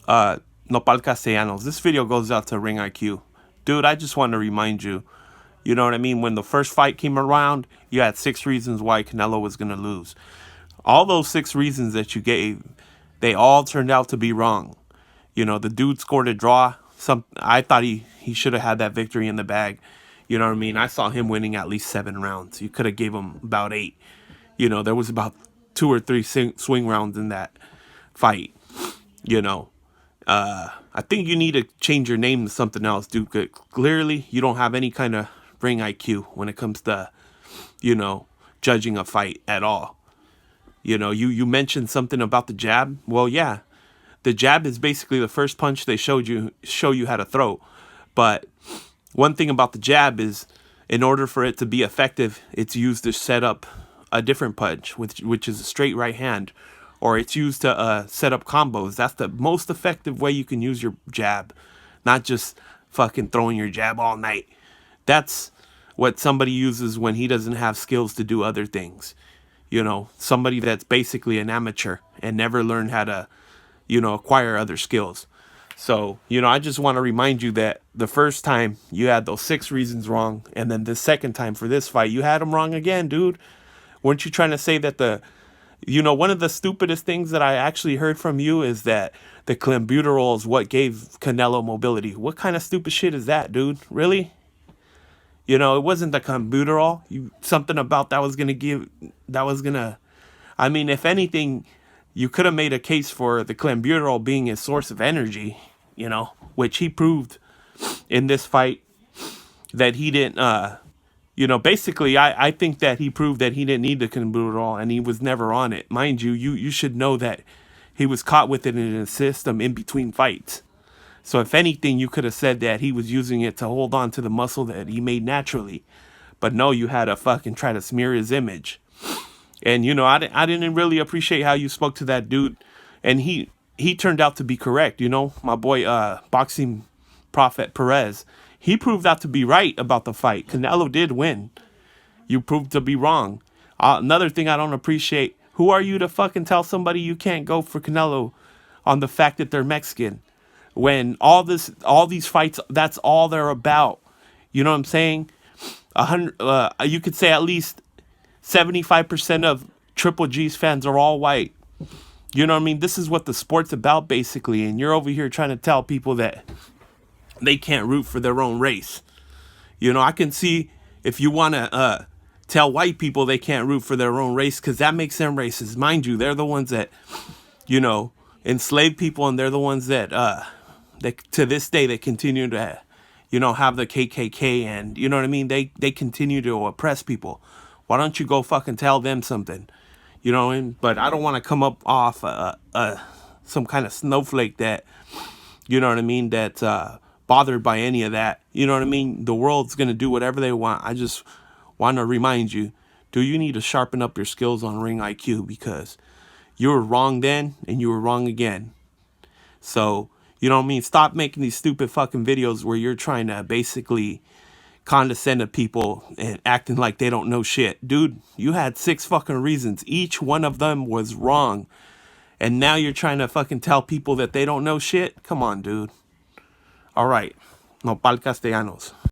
Nopal Castellanos. This video goes out to Ring IQ. Dude, I just want to remind you, you know what I mean? When the first fight came around, you had 6 reasons why Canelo was going to lose. All those 6 reasons that you gave, they all turned out to be wrong. You know, the dude scored a draw. I thought he should have had that victory in the bag. You know what I mean? I saw him winning at least 7 rounds. You could have gave him about 8. You know, there was about 2 or 3 swing rounds in that fight. You know, I think you need to change your name to something else, dude. Clearly, you don't have any kind of ring IQ when it comes to, you know, judging a fight at all. You know, you mentioned something about the jab. Well, yeah, the jab is basically the first punch they show you how to throw. But one thing about the jab is, in order for it to be effective, it's used to set up a different punch, which is a straight right hand, or it's used to set up combos. That's the most effective way you can use your jab, not just fucking throwing your jab all night. That's what somebody uses when he doesn't have skills to do other things. You know, somebody that's basically an amateur and never learned how to, you know, acquire other skills. So, you know, I just want to remind you that the first time you had those 6 reasons wrong, and then the second time for this fight, you had them wrong again, dude. Weren't you trying to say that you know, one of the stupidest things that I actually heard from you is that the clenbuterol is what gave Canelo mobility. What kind of stupid shit is that, dude? Really? You know, it wasn't the clenbuterol. Something about I mean, if anything, you could have made a case for the clenbuterol being his source of energy, you know, which he proved in this fight that he didn't, you know, basically, I think that he proved that he didn't need the clenbuterol and he was never on it. Mind you, you should know that he was caught with it in his system in between fights. So if anything, you could have said that he was using it to hold on to the muscle that he made naturally. But no, you had to fucking try to smear his image. And, you know, I didn't really appreciate how you spoke to that dude. And he turned out to be correct. You know, my boy, boxing prophet Perez, he proved out to be right about the fight. Canelo did win. You proved to be wrong. Another thing I don't appreciate, who are you to fucking tell somebody you can't go for Canelo on the fact that they're Mexican? When all these fights, that's all they're about. You know what I'm saying? You could say at least 75% of Triple G's fans are all white. You know what I mean? This is what the sport's about, basically. And you're over here trying to tell people that they can't root for their own race. You know, I can see if you want to tell white people they can't root for their own race, because that makes them racist. Mind you, they're the ones that, you know, enslave people, and they're the ones that to this day they continue to, you know, have the KKK, and you know what I mean. They continue to oppress people. Why don't you go fucking tell them something? You know what I mean? But I don't want to come up off some kind of snowflake that, you know what I mean, that's bothered by any of that. You know what I mean? The world's gonna do whatever they want. I just want to remind you, you need to sharpen up your skills on ring IQ, because you were wrong then and you were wrong again. So, you know what I mean? Stop making these stupid fucking videos where you're trying to basically condescend to people and acting like they don't know shit. Dude, you had 6 fucking reasons. Each one of them was wrong. And now you're trying to fucking tell people that they don't know shit? Come on, dude. All right. Nopal Castellanos.